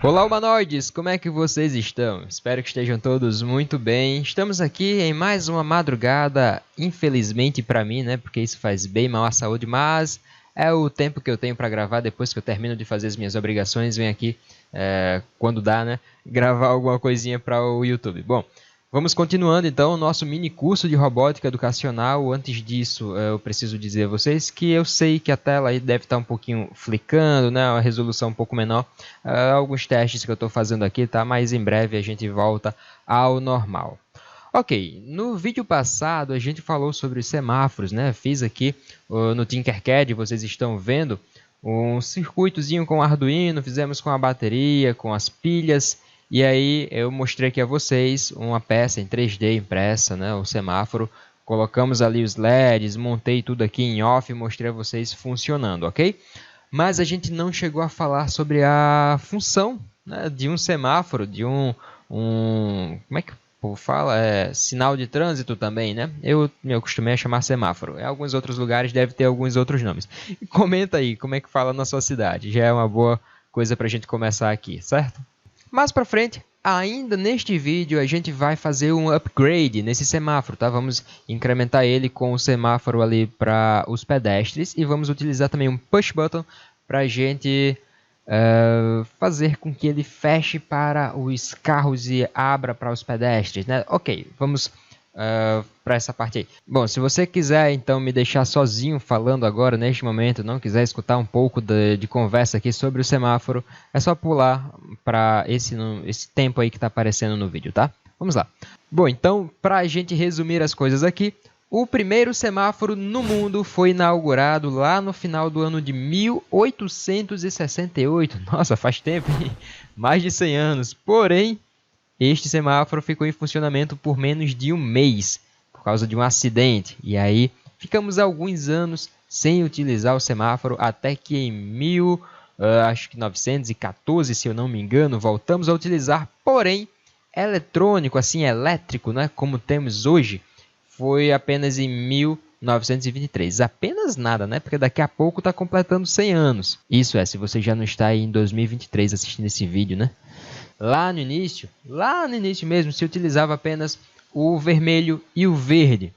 Olá, humanoides! Como é que vocês estão? Espero que estejam todos muito bem. Estamos aqui em mais uma madrugada, infelizmente para mim, né? Porque isso faz bem mal à saúde, mas é o tempo que eu tenho para gravar depois que eu termino de fazer as minhas obrigações. Venho aqui, quando dá, né? Gravar alguma coisinha para o YouTube. Bom, vamos continuando então o nosso mini curso de robótica educacional. Antes disso, eu preciso dizer a vocês que eu sei que a tela aí deve estar um pouquinho flicando, né? Uma resolução um pouco menor. Alguns testes que eu estou fazendo aqui, tá? Mas em breve a gente volta ao normal. Ok, no vídeo passado a gente falou sobre os semáforos, né? Fiz aqui no Tinkercad, vocês estão vendo, um circuitozinho com Arduino, fizemos com a bateria, com as pilhas. E aí eu mostrei aqui a vocês uma peça em 3D impressa, né, o semáforo. Colocamos ali os LEDs, montei tudo aqui em off e mostrei a vocês funcionando, ok? Mas a gente não chegou a falar sobre a função, né, de um semáforo, de como é que o povo fala? Sinal de trânsito também, né? Eu me acostumei a chamar semáforo. Em alguns outros lugares deve ter alguns outros nomes. Comenta aí como é que fala na sua cidade. Já é uma boa coisa para a gente começar aqui, certo? Mais para frente, ainda neste vídeo, a gente vai fazer um upgrade nesse semáforo, tá? Vamos incrementar ele com o semáforo ali para os pedestres e vamos utilizar também um push button para a gente fazer com que ele feche para os carros e abra para os pedestres, né? Ok, vamos para essa parte aí. Bom, se você quiser então me deixar sozinho falando agora neste momento, não quiser escutar um pouco de conversa aqui sobre o semáforo, é só pular para esse tempo aí que está aparecendo no vídeo, tá? Vamos lá. Bom, então, para a gente resumir as coisas aqui, o primeiro semáforo no mundo foi inaugurado lá no final do ano de 1868. Nossa, faz tempo, hein? Mais de 100 anos. Porém, este semáforo ficou em funcionamento por menos de um mês, por causa de um acidente. E aí, ficamos alguns anos sem utilizar o semáforo, até que em 1914, se eu não me engano, voltamos a utilizar. Porém, eletrônico, assim, elétrico, né, como temos hoje, foi apenas em 1923. Apenas nada, né? Porque daqui a pouco está completando 100 anos. Isso é, se você já não está aí em 2023 assistindo esse vídeo, né? Lá no início mesmo, se utilizava apenas o vermelho e o verde.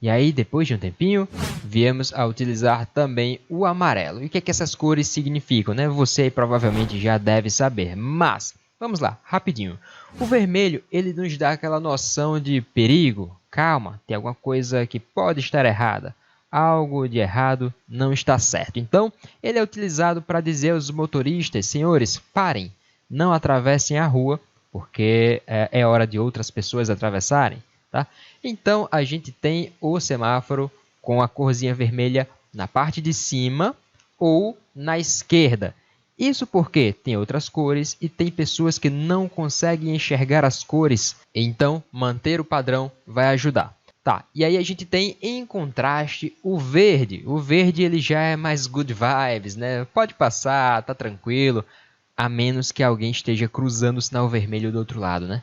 E aí, depois de um tempinho, viemos a utilizar também o amarelo. E o que é que essas cores significam, né? Você provavelmente já deve saber, mas vamos lá, rapidinho. O vermelho, ele nos dá aquela noção de perigo. Calma, tem alguma coisa que pode estar errada. Algo de errado não está certo. Então, ele é utilizado para dizer aos motoristas: senhores, parem. Não atravessem a rua, porque é hora de outras pessoas atravessarem, tá? Então, a gente tem o semáforo com a corzinha vermelha na parte de cima ou na esquerda. Isso porque tem outras cores e tem pessoas que não conseguem enxergar as cores. Então, manter o padrão vai ajudar. Tá, e aí a gente tem em contraste o verde. O verde ele já é mais good vibes, né? Pode passar, tá tranquilo. A menos que alguém esteja cruzando o sinal vermelho do outro lado, né?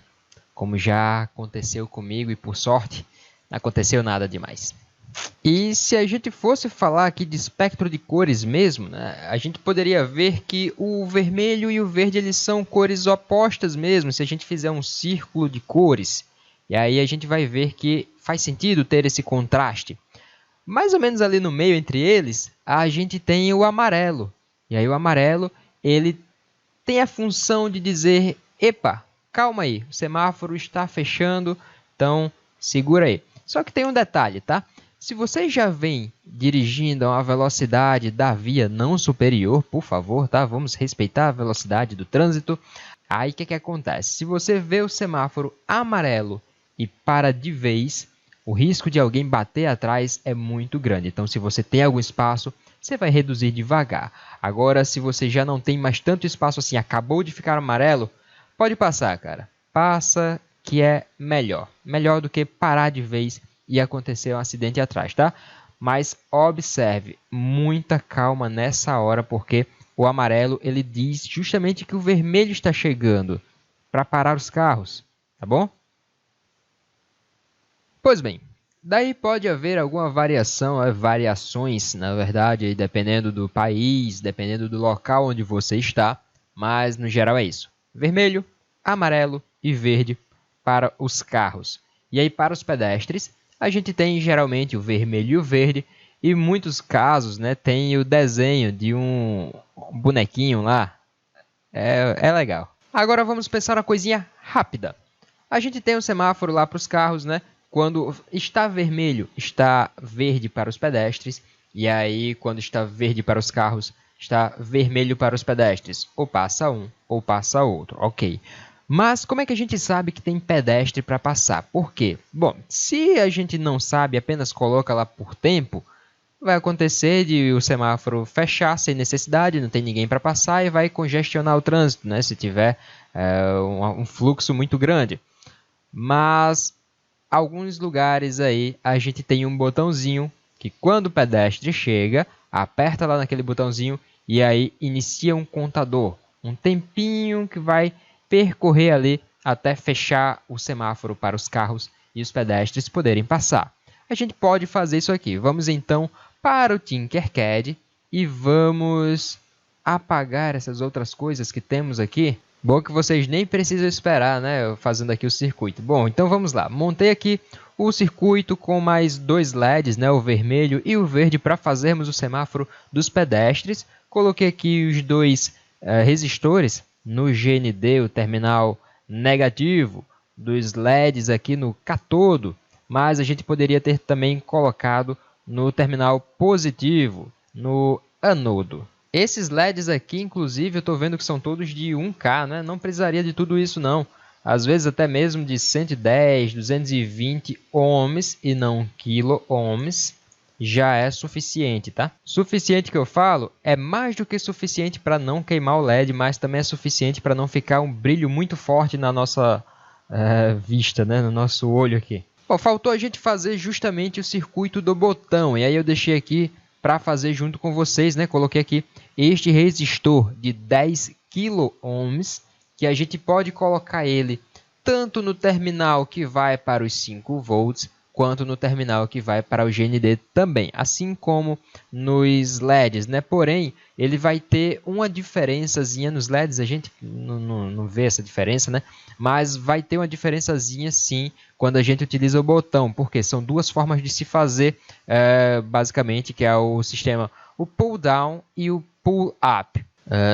Como já aconteceu comigo e, por sorte, não aconteceu nada demais. E se a gente fosse falar aqui de espectro de cores mesmo, né, a gente poderia ver que o vermelho e o verde eles são cores opostas mesmo, se a gente fizer um círculo de cores. E aí a gente vai ver que faz sentido ter esse contraste. Mais ou menos ali no meio entre eles, a gente tem o amarelo. E aí o amarelo, ele tem a função de dizer: epa, calma aí, o semáforo está fechando, então segura aí. Só que tem um detalhe, tá? Se você já vem dirigindo a uma velocidade da via não superior, por favor, tá? Vamos respeitar a velocidade do trânsito. Aí o que acontece? Se você vê o semáforo amarelo e para de vez, o risco de alguém bater atrás é muito grande. Então, se você tem algum espaço, você vai reduzir devagar. Agora, se você já não tem mais tanto espaço assim, acabou de ficar amarelo, pode passar, cara. Passa que é melhor. Melhor do que parar de vez e acontecer um acidente atrás, tá? Mas observe, muita calma nessa hora, porque o amarelo ele diz justamente que o vermelho está chegando para parar os carros, tá bom? Pois bem, daí pode haver alguma variações, na verdade, dependendo do país, dependendo do local onde você está. mas no geral é isso. Vermelho, amarelo e verde para os carros. E aí para os pedestres, a gente tem geralmente o vermelho e o verde, e em muitos casos, né, tem o desenho de um bonequinho lá. É legal. Agora vamos pensar uma coisinha rápida. A gente tem um semáforo lá para os carros, né? Quando está vermelho, está verde para os pedestres. E aí, quando está verde para os carros, está vermelho para os pedestres. Ou passa um, ou passa outro. Ok. Mas como é que a gente sabe que tem pedestre para passar? Por quê? Bom, se a gente não sabe, apenas coloca lá por tempo, vai acontecer de o semáforo fechar sem necessidade, não tem ninguém para passar e vai congestionar o trânsito, né? Se tiver um fluxo muito grande. Mas alguns lugares aí a gente tem um botãozinho que quando o pedestre chega, aperta lá naquele botãozinho e aí inicia um contador. Um tempinho que vai percorrer ali até fechar o semáforo para os carros e os pedestres poderem passar. A gente pode fazer isso aqui. Vamos então para o Tinkercad e vamos apagar essas outras coisas que temos aqui. Bom que vocês nem precisam esperar, né? Fazendo aqui o circuito. Bom, então vamos lá. Montei aqui o circuito com mais dois LEDs, né? O vermelho e o verde para fazermos o semáforo dos pedestres. Coloquei aqui os dois resistores no GND, o terminal negativo, dos LEDs aqui no catodo. Mas a gente poderia ter também colocado no terminal positivo, no anodo. Esses LEDs aqui, inclusive, eu estou vendo que são todos de 1K, né? Não precisaria de tudo isso, não. Às vezes até mesmo de 110, 220 ohms e não kilo-ohms já é suficiente, tá? Suficiente que eu falo é mais do que suficiente para não queimar o LED, mas também é suficiente para não ficar um brilho muito forte na nossa vista, né? No nosso olho aqui. Bom, faltou a gente fazer justamente o circuito do botão, e aí eu deixei aqui para fazer junto com vocês, né? Coloquei aqui este resistor de 10 kΩ, que a gente pode colocar ele tanto no terminal que vai para os 5 volts, quanto no terminal que vai para o GND também, assim como nos LEDs, né? Porém, ele vai ter uma diferençazinha nos LEDs, a gente não vê essa diferença, né? Mas vai ter uma diferençazinha sim quando a gente utiliza o botão, porque são duas formas de se fazer, basicamente, que é o sistema, o pull down e o pull up.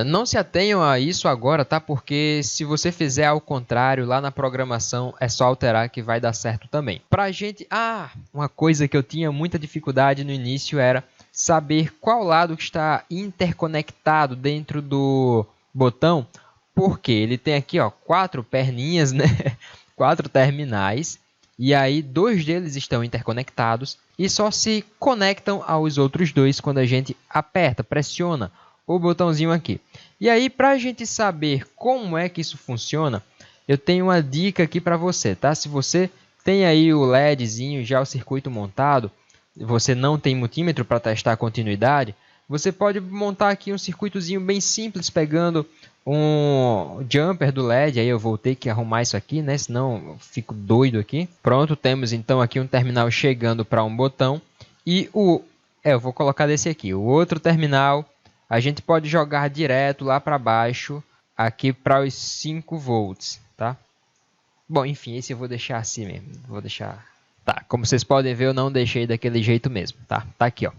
Não se atenham a isso agora, tá? Porque se você fizer ao contrário lá na programação, é só alterar que vai dar certo também. Pra gente... uma coisa que eu tinha muita dificuldade no início era saber qual lado está interconectado dentro do botão, porque ele tem aqui, ó, 4 perninhas, né? 4 terminais, e aí 2 deles estão interconectados e só se conectam aos outros 2 quando a gente aperta, pressiona o botãozinho aqui. E aí, para a gente saber como é que isso funciona, eu tenho uma dica aqui para você, tá? Se você tem aí o LEDzinho, já o circuito montado, você não tem multímetro para testar a continuidade, você pode montar aqui um circuitozinho bem simples, pegando um jumper do LED. Aí eu vou ter que arrumar isso aqui, né? Senão eu fico doido aqui. Pronto, temos então aqui um terminal chegando para um botão. E eu vou colocar desse aqui, o outro terminal. A gente pode jogar direto lá para baixo, aqui para os 5 volts, tá? Bom, enfim, esse eu vou deixar assim mesmo. Vou deixar... Tá, como vocês podem ver, eu não deixei daquele jeito mesmo, tá? Tá aqui, ó.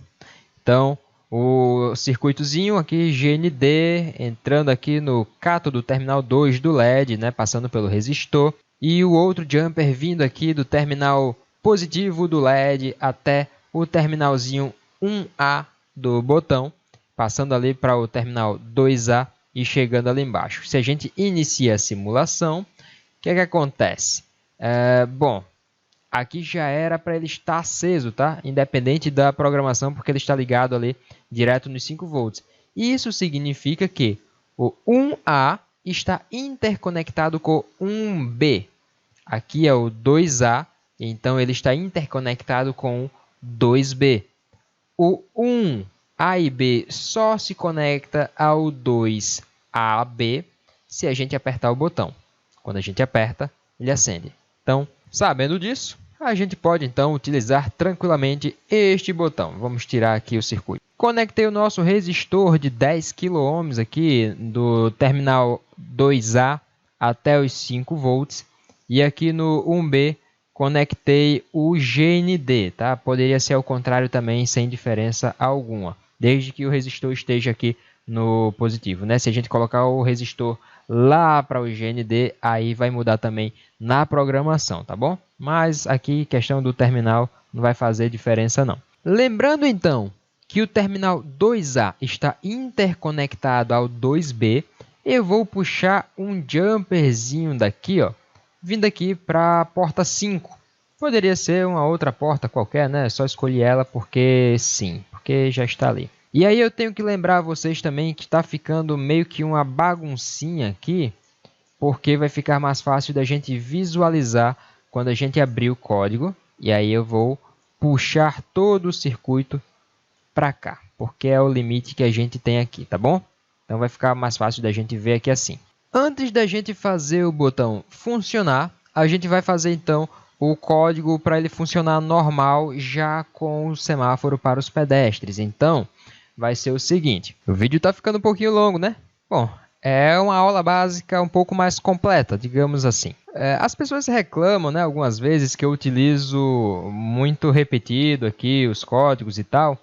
Então, o circuitozinho aqui, GND, entrando aqui no cátodo do terminal 2 do LED, né? Passando pelo resistor. E o outro jumper vindo aqui do terminal positivo do LED até o terminalzinho 1A do botão, passando ali para o terminal 2A e chegando ali embaixo. Se a gente inicia a simulação, o que é que acontece? Bom, aqui já era para ele estar aceso, tá? Independente da programação, porque ele está ligado ali direto nos 5 volts. Isso significa que o 1A está interconectado com o 1B. Aqui é o 2A, então ele está interconectado com o 2B. O 1A e B só se conecta ao 2AB se a gente apertar o botão. Quando a gente aperta, ele acende. Então, sabendo disso, a gente pode então utilizar tranquilamente este botão. Vamos tirar aqui o circuito. Conectei o nosso resistor de 10 kΩ aqui do terminal 2A até os 5 volts. E aqui no 1B conectei o GND, tá? Poderia ser ao contrário também, sem diferença alguma, desde que o resistor esteja aqui no positivo, né? Se a gente colocar o resistor lá para o GND, aí vai mudar também na programação, tá bom? Mas aqui, questão do terminal, não vai fazer diferença não. Lembrando então que o terminal 2A está interconectado ao 2B, eu vou puxar um jumperzinho daqui, ó, vindo aqui para a porta 5. Poderia ser uma outra porta qualquer, né? Só escolhi ela porque sim, porque já está ali. E aí eu tenho que lembrar vocês também que está ficando meio que uma baguncinha aqui, porque vai ficar mais fácil da gente visualizar quando a gente abrir o código. E aí eu vou puxar todo o circuito para cá, porque é o limite que a gente tem aqui, tá bom? Então vai ficar mais fácil da gente ver aqui assim. Antes da gente fazer o botão funcionar, a gente vai fazer então o código para ele funcionar normal, já com o semáforo para os pedestres. Então, vai ser o seguinte. O vídeo está ficando um pouquinho longo, né? Bom, é uma aula básica um pouco mais completa, digamos assim. As pessoas reclamam, né, algumas vezes que eu utilizo muito repetido aqui os códigos e tal.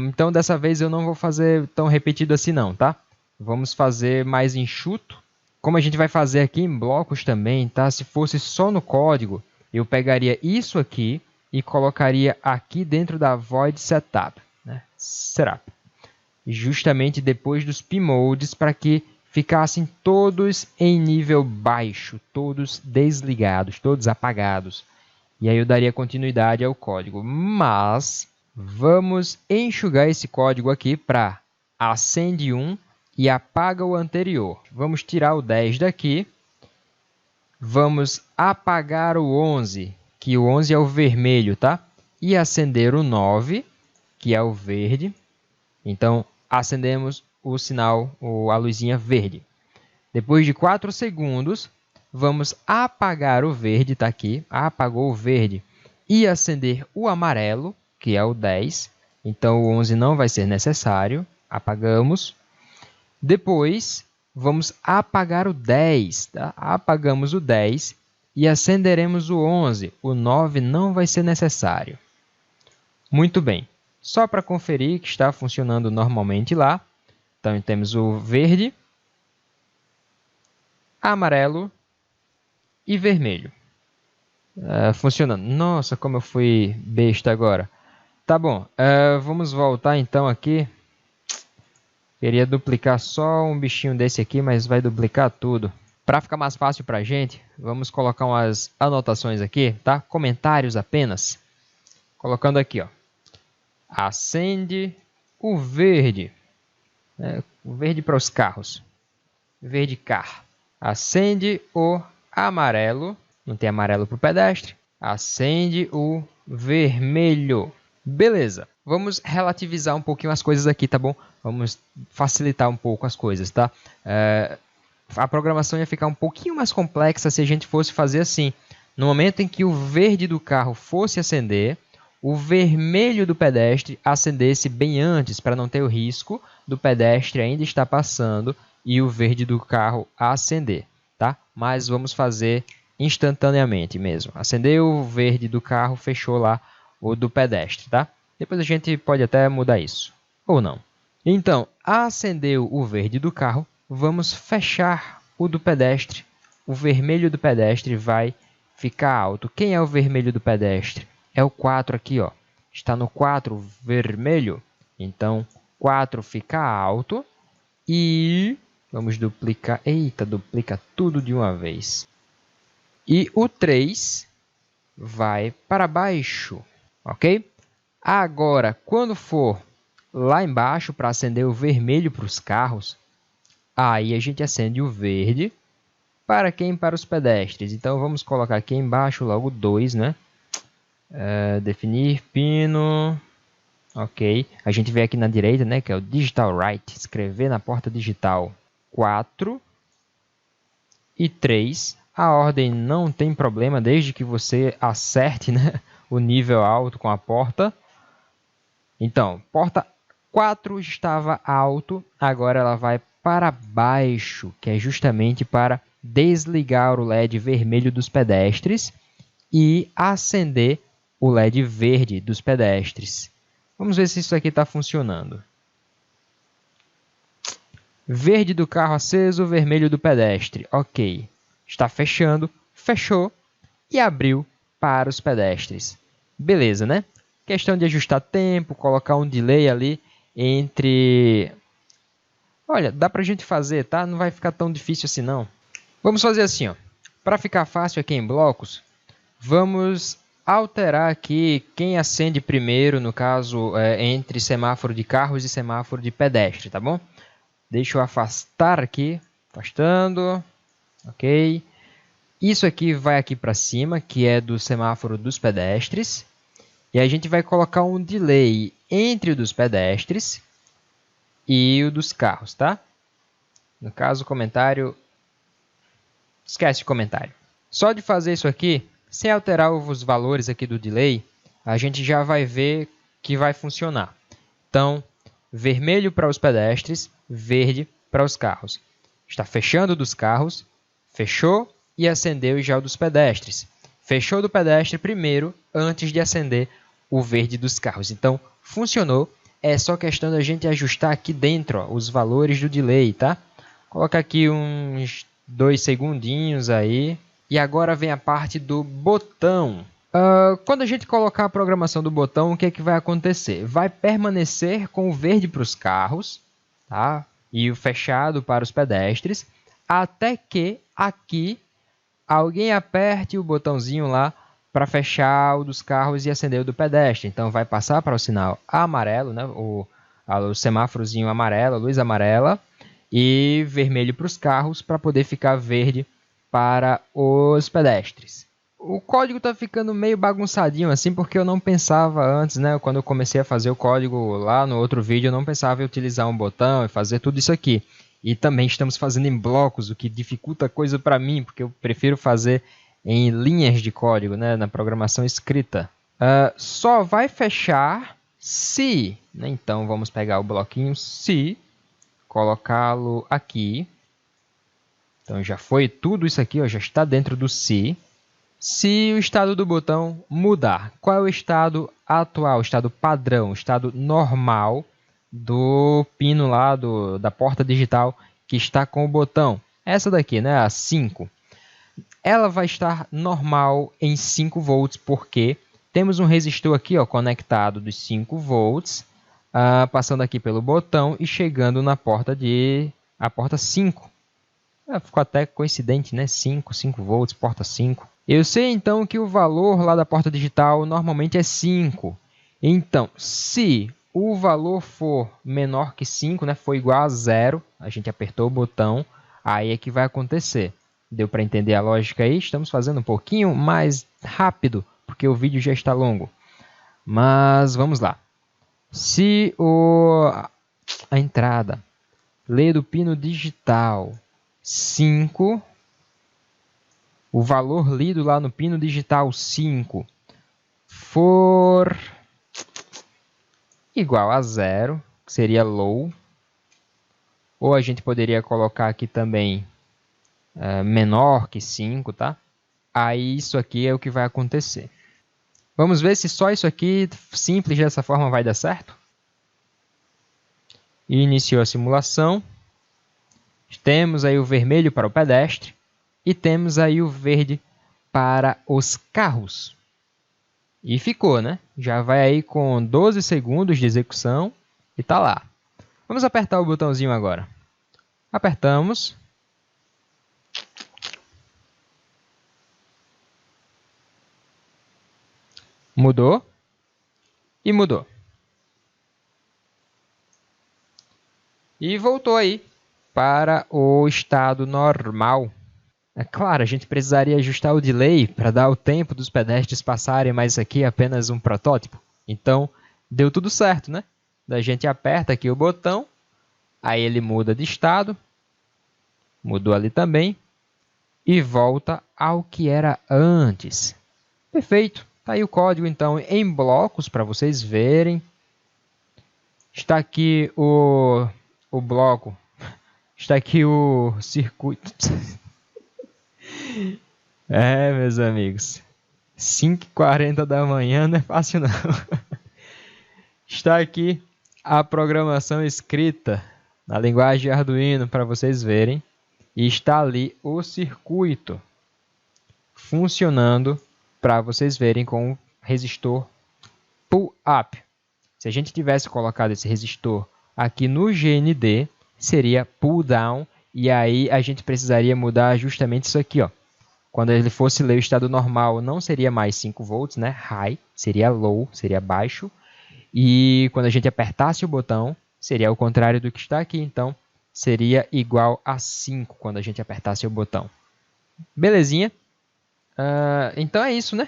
Então, dessa vez eu não vou fazer tão repetido assim não, tá? Vamos fazer mais enxuto. Como a gente vai fazer aqui em blocos também, tá? Se fosse só no código, eu pegaria isso aqui e colocaria aqui dentro da void setup, né? Setup. Justamente depois dos pmodes, para que ficassem todos em nível baixo, todos desligados, todos apagados. E aí eu daria continuidade ao código. Mas vamos enxugar esse código aqui para acende 1 e apaga o anterior. Vamos tirar o 10 daqui. Vamos apagar o 11, que o 11 é o vermelho, tá? E acender o 9, que é o verde. Então, acendemos o sinal, a luzinha verde. Depois de 4 segundos, vamos apagar o verde, tá aqui. Apagou o verde. E acender o amarelo, que é o 10. Então, o 11 não vai ser necessário. Apagamos. Depois, vamos apagar o 10. Tá? Apagamos o 10 e acenderemos o 11. O 9 não vai ser necessário. Muito bem. Só para conferir que está funcionando normalmente lá. Então, temos o verde, amarelo e vermelho. Funcionando. Nossa, como eu fui besta agora. Tá bom. Vamos voltar então aqui. Queria duplicar só um bichinho desse aqui, mas vai duplicar tudo. Para ficar mais fácil para a gente, vamos colocar umas anotações aqui, tá? Comentários apenas. Colocando aqui, ó. Acende o verde. O verde para os carros. Verde car. Acende o amarelo. Não tem amarelo para o pedestre. Acende o vermelho. Beleza. Vamos relativizar um pouquinho as coisas aqui, tá bom? Vamos facilitar um pouco as coisas, tá? A programação ia ficar um pouquinho mais complexa se a gente fosse fazer assim. No momento em que o verde do carro fosse acender, o vermelho do pedestre acendesse bem antes, para não ter o risco do pedestre ainda estar passando e o verde do carro acender, tá? Mas vamos fazer instantaneamente mesmo. Acendeu o verde do carro, fechou lá o do pedestre, tá? Depois a gente pode até mudar isso, ou não. Então, acendeu o verde do carro, vamos fechar o do pedestre. O vermelho do pedestre vai ficar alto. Quem é o vermelho do pedestre? É o 4 aqui, ó. Está no 4 vermelho. Então, 4 fica alto. E vamos duplicar. Eita, duplica tudo de uma vez. E o 3 vai para baixo. Ok? Agora, quando for lá embaixo para acender o vermelho para os carros, aí a gente acende o verde. Para quem? Para os pedestres. Então, vamos colocar aqui embaixo logo 2, né? Definir pino. Ok. A gente vem aqui na direita, né? Que é o Digital Write. Escrever na porta digital 4 e 3. A ordem não tem problema, desde que você acerte, né, o nível alto com a porta. Então, porta 4 estava alto, agora ela vai para baixo, que é justamente para desligar o LED vermelho dos pedestres e acender o LED verde dos pedestres. Vamos ver se isso aqui está funcionando. Verde do carro aceso, vermelho do pedestre. Ok. Está fechando, fechou e abriu para os pedestres. Beleza, né? Questão de ajustar tempo, colocar um delay ali entre... Olha, dá pra gente fazer, tá? Não vai ficar tão difícil assim, não. Vamos fazer assim, ó. Para ficar fácil aqui em blocos, vamos alterar aqui quem acende primeiro, no caso, entre semáforo de carros e semáforo de pedestre, tá bom? Deixa eu afastar aqui, afastando, ok. Isso aqui vai aqui para cima, que é do semáforo dos pedestres. E a gente vai colocar um delay entre o dos pedestres e o dos carros, tá? No caso, o comentário... Esquece o comentário. Só de fazer isso aqui, sem alterar os valores aqui do delay, a gente já vai ver que vai funcionar. Então, vermelho para os pedestres, verde para os carros. Está fechando dos carros, fechou e acendeu já o dos pedestres. Fechou do pedestre primeiro, antes de acender o verde dos carros. Então, funcionou. É só questão da gente ajustar aqui dentro, ó, os valores do delay, tá? Coloca aqui uns 2 segundinhos aí. E agora vem a parte do botão. Quando a gente colocar a programação do botão, o que é que vai acontecer? Vai permanecer com o verde para os carros, tá? E o fechado para os pedestres, até que aqui alguém aperte o botãozinho lá para fechar o dos carros e acender o do pedestre. Então, vai passar para o sinal amarelo, né? o semáforozinho amarelo, a luz amarela, e vermelho para os carros, para poder ficar verde para os pedestres. O código está ficando meio bagunçadinho assim, porque eu não pensava antes, né? Quando eu comecei a fazer o código lá no outro vídeo, eu não pensava em utilizar um botão e fazer tudo isso aqui. E também estamos fazendo em blocos, o que dificulta a coisa para mim, porque eu prefiro fazer em linhas de código, né? Na programação escrita. Só vai fechar se... Né? Então, vamos pegar o bloquinho se, colocá-lo aqui. Então, já foi tudo isso aqui, ó, já está dentro do se. Se o estado do botão mudar, qual é o estado atual, o estado padrão, o estado normal do pino lá da porta digital que está com o botão? Essa daqui, né, a 5. Ela vai estar normal em 5 volts, porque temos um resistor aqui, ó, conectado dos 5 volts, passando aqui pelo botão e chegando na porta a porta 5. Ficou até coincidente, né? 5 volts, porta 5. Eu sei então que o valor lá da porta digital normalmente é 5. Então, se o valor for menor que 5, né, for igual a 0, a gente apertou o botão, aí é que vai acontecer. Deu para entender a lógica aí? Estamos fazendo um pouquinho mais rápido, porque o vídeo já está longo. Mas vamos lá. Se a entrada lê do pino digital 5, o valor lido lá no pino digital 5 for igual a 0, que seria low, ou a gente poderia colocar aqui também menor que 5, tá? Aí isso aqui é o que vai acontecer. Vamos ver se só isso aqui, simples dessa forma, vai dar certo? Iniciou a simulação. Temos aí o vermelho para o pedestre e temos aí o verde para os carros. E ficou, né? Já vai aí com 12 segundos de execução e tá lá. Vamos apertar o botãozinho agora. Apertamos. Mudou. E mudou. E voltou aí para o estado normal. É claro, a gente precisaria ajustar o delay para dar o tempo dos pedestres passarem, mas isso aqui é apenas um protótipo. Então, deu tudo certo, né? A gente aperta aqui o botão, aí ele muda de estado, mudou ali também, e volta ao que era antes. Perfeito, tá aí o código então em blocos para vocês verem. Está aqui o bloco. Está aqui o circuito. Meus amigos. 5h40 da manhã não é fácil não. Está aqui a programação escrita na linguagem Arduino para vocês verem. E está ali o circuito funcionando para vocês verem com o resistor pull up. Se a gente tivesse colocado esse resistor aqui no GND, seria pull down. E aí a gente precisaria mudar justamente isso aqui, ó. Quando ele fosse ler o estado normal, não seria mais 5 volts, né? High, seria low, seria baixo. E quando a gente apertasse o botão, seria o contrário do que está aqui. Então, seria igual a 5 quando a gente apertasse o botão. Belezinha? Então é isso, né?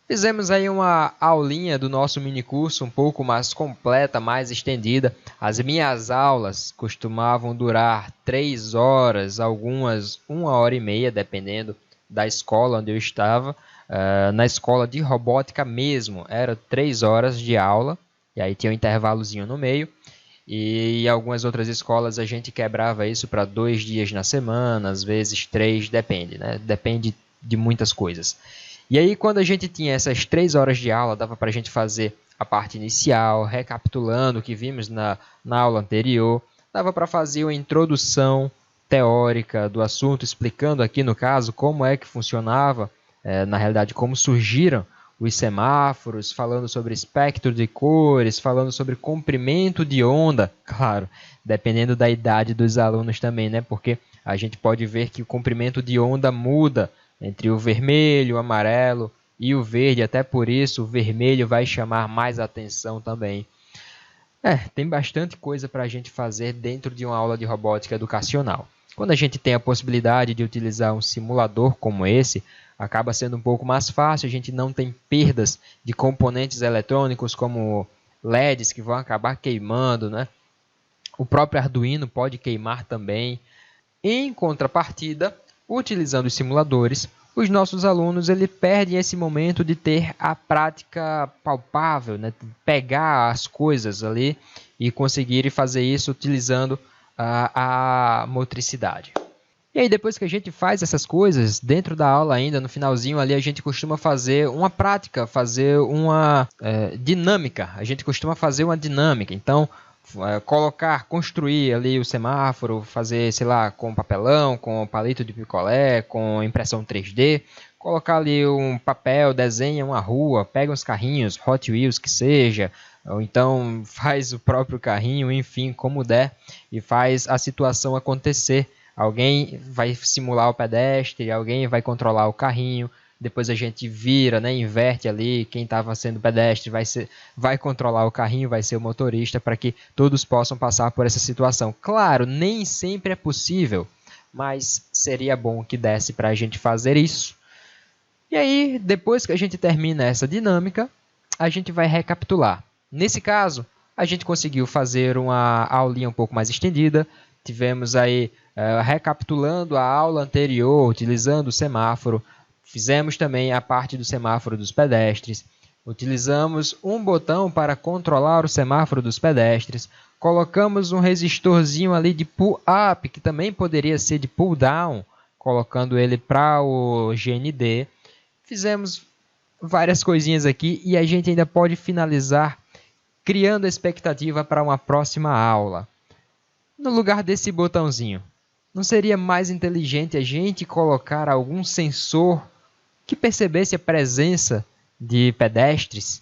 Fizemos aí uma aulinha do nosso minicurso um pouco mais completa, mais estendida. As minhas aulas costumavam durar 3 horas, algumas 1h30, dependendo da escola onde eu estava. Na escola de robótica mesmo, era 3 horas de aula, e aí tinha um intervalozinho no meio. E em algumas outras escolas a gente quebrava isso para 2 dias na semana, às vezes 3, depende, né? Depende de muitas coisas. E aí quando a gente tinha essas 3 horas de aula, dava para a gente fazer a parte inicial, recapitulando o que vimos na aula anterior. Dava para fazer uma introdução teórica do assunto, explicando aqui no caso como é que funcionava, na realidade como surgiram os semáforos, falando sobre espectro de cores, falando sobre comprimento de onda, claro, dependendo da idade dos alunos também, né? Porque a gente pode ver que o comprimento de onda muda entre o vermelho, o amarelo e o verde, até por isso o vermelho vai chamar mais atenção também. Tem bastante coisa para a gente fazer dentro de uma aula de robótica educacional. Quando a gente tem a possibilidade de utilizar um simulador como esse, acaba sendo um pouco mais fácil, a gente não tem perdas de componentes eletrônicos como LEDs que vão acabar queimando, né? O próprio Arduino pode queimar também. Em contrapartida, utilizando os simuladores, os nossos alunos perdem esse momento de ter a prática palpável, né? Pegar as coisas ali e conseguirem fazer isso utilizando a motricidade. E aí depois que a gente faz essas coisas, dentro da aula ainda, no finalzinho ali, a gente costuma fazer uma prática, fazer uma dinâmica. A gente costuma fazer uma dinâmica. Então, construir ali o semáforo, fazer, sei lá, com papelão, com palito de picolé, com impressão 3D. Colocar ali um papel, desenha uma rua, pega uns carrinhos, Hot Wheels que seja, ou então faz o próprio carrinho, enfim, como der, e faz a situação acontecer. Alguém vai simular o pedestre, alguém vai controlar o carrinho, depois a gente vira, né, inverte ali, quem estava sendo pedestre vai controlar o carrinho, vai ser o motorista, para que todos possam passar por essa situação. Claro, nem sempre é possível, mas seria bom que desse para a gente fazer isso. E aí, depois que a gente termina essa dinâmica, a gente vai recapitular. Nesse caso, a gente conseguiu fazer uma aulinha um pouco mais estendida. Tivemos aí, recapitulando a aula anterior, utilizando o semáforo. Fizemos também a parte do semáforo dos pedestres. Utilizamos um botão para controlar o semáforo dos pedestres. Colocamos um resistorzinho ali de pull up, que também poderia ser de pull down, colocando ele para o GND. Fizemos várias coisinhas aqui e a gente ainda pode finalizar criando a expectativa para uma próxima aula. No lugar desse botãozinho, não seria mais inteligente a gente colocar algum sensor que percebesse a presença de pedestres?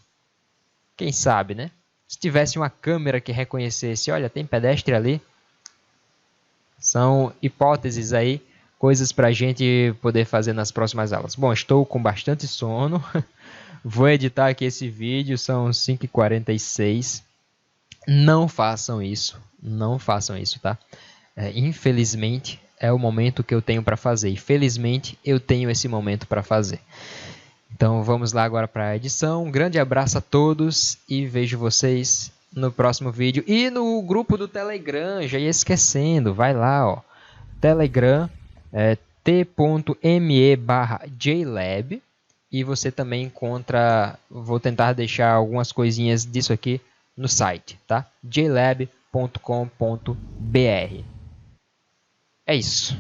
Quem sabe, né? Se tivesse uma câmera que reconhecesse, olha, tem pedestre ali. São hipóteses aí, coisas para a gente poder fazer nas próximas aulas. Bom, estou com bastante sono. Vou editar aqui esse vídeo, são 5h46. Não façam isso, tá? Infelizmente, é o momento que eu tenho para fazer. E felizmente, eu tenho esse momento para fazer. Então, vamos lá agora para a edição. Um grande abraço a todos e vejo vocês no próximo vídeo. E no grupo do Telegram, já ia esquecendo, vai lá, ó. Telegram, t.me/jlab. E você também encontra, vou tentar deixar algumas coisinhas disso aqui no site, tá? jlab.com.br. É isso.